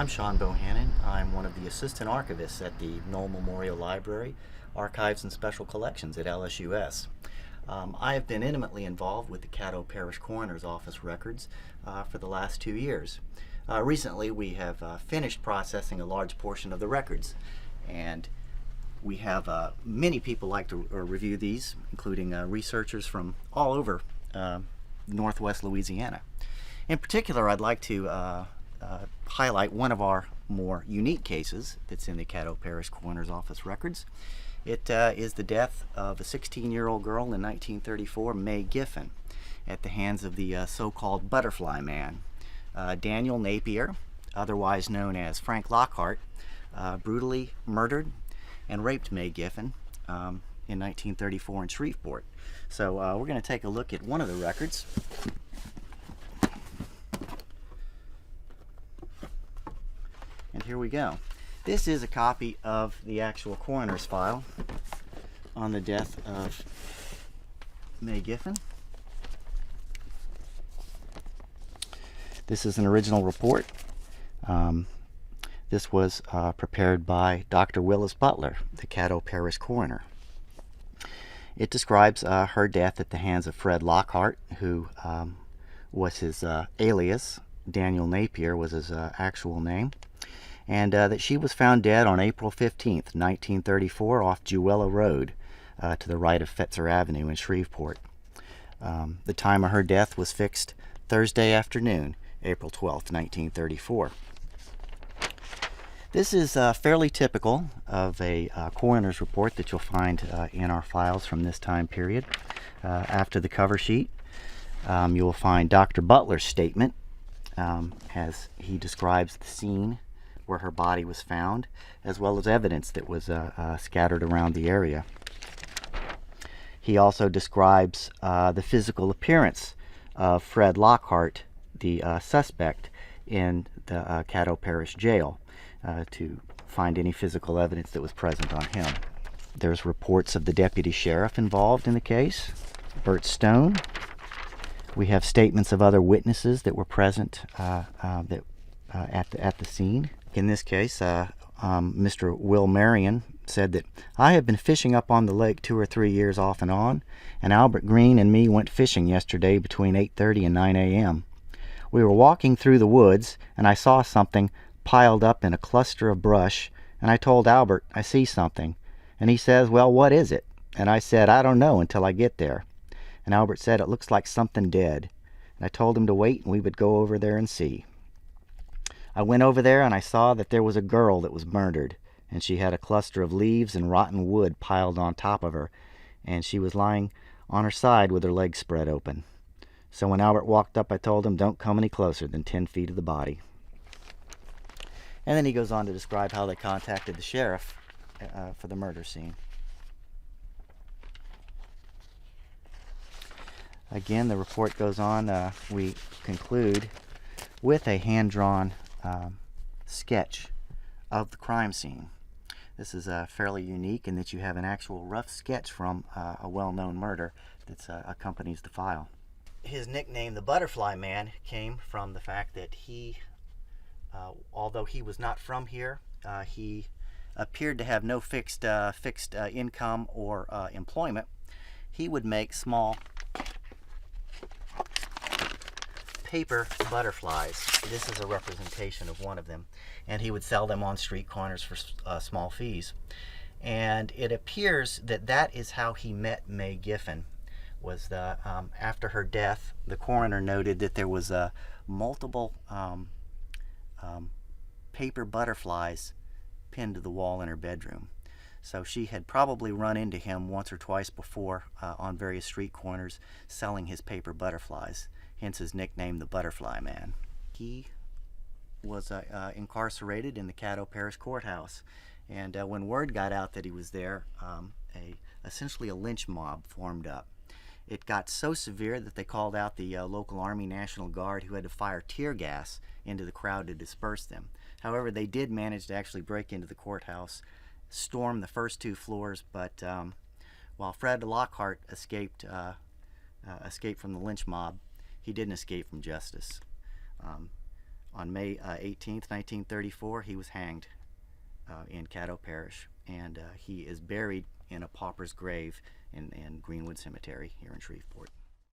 I'm Sean Bohannon. I'm one of the assistant archivists at the Knoll Memorial Library, Archives and Special Collections at LSUS. I have been intimately involved with the Caddo Parish Coroner's Office records for the last 2 years. Recently, we have finished processing a large portion of the records, and we have many people like to review these, including researchers from all over Northwest Louisiana. In particular, I'd like to highlight one of our more unique cases that's in the Caddo Parish Coroner's Office records. It is the death of a 16-year-old girl in 1934, May Giffen, at the hands of the so-called Butterfly Man. Daniel Napier, otherwise known as Frank Lockhart, brutally murdered and raped May Giffen in 1934 in Shreveport. So we're going to take a look at one of the records. And here we go. This is a copy of the actual coroner's file on the death of May Giffen. This is an original report. This was prepared by Dr. Willis Butler, the Caddo Parish Coroner. It describes her death at the hands of Fred Lockhart, who was his alias. Daniel Napier was his actual name. And that she was found dead on April 15th, 1934, off Jewella Road, to the right of Fetzer Avenue in Shreveport. The time of her death was fixed Thursday afternoon, April 12th, 1934. This is fairly typical of a coroner's report that you'll find in our files from this time period. After the cover sheet, you will find Dr. Butler's statement as he describes the scene where her body was found, as well as evidence that was scattered around the area. He also describes the physical appearance of Fred Lockhart, the suspect, in the Caddo Parish Jail, to find any physical evidence that was present on him. There's reports of the deputy sheriff involved in the case, Bert Stone. We have statements of other witnesses that were present at the scene. In this case, Mr. Will Marion said that I have been fishing up on the lake 2 or 3 years off and on, and Albert Green and me went fishing yesterday between 8:30 and 9 a.m. We were walking through the woods, and I saw something piled up in a cluster of brush, and I told Albert, I see something. And he says, well, what is it? And I said, I don't know until I get there. And Albert said, it looks like something dead. And I told him to wait, and we would go over there and see. I went over there, and I saw that there was a girl that was murdered, and she had a cluster of leaves and rotten wood piled on top of her, and she was lying on her side with her legs spread open. So when Albert walked up, I told him, don't come any closer than 10 feet of the body. And then he goes on to describe how they contacted the sheriff for the murder scene. Again, the report goes on. We conclude with a hand-drawn sketch of the crime scene. This is fairly unique in that you have an actual rough sketch from a well-known murder that accompanies the file. His nickname, the Butterfly Man, came from the fact that he, although he was not from here, he appeared to have no fixed income or employment. He would make small paper butterflies. This is a representation of one of them, and he would sell them on street corners for small fees. And it appears that that is how he met May Giffen. Was the after her death, the coroner noted that there was multiple paper butterflies pinned to the wall in her bedroom. So she had probably run into him once or twice before on various street corners selling his paper butterflies, hence his nickname, the Butterfly Man. He was incarcerated in the Caddo Parish Courthouse, and when word got out that he was there, essentially a lynch mob formed up. It got so severe that they called out the local Army National Guard, who had to fire tear gas into the crowd to disperse them. However, they did manage to actually break into the courthouse, storm the first 2 floors, but while Fred Lockhart escaped from the lynch mob, he didn't escape from justice. On May 18th, 1934, he was hanged in Caddo Parish, and he is buried in a pauper's grave in Greenwood Cemetery here in Shreveport.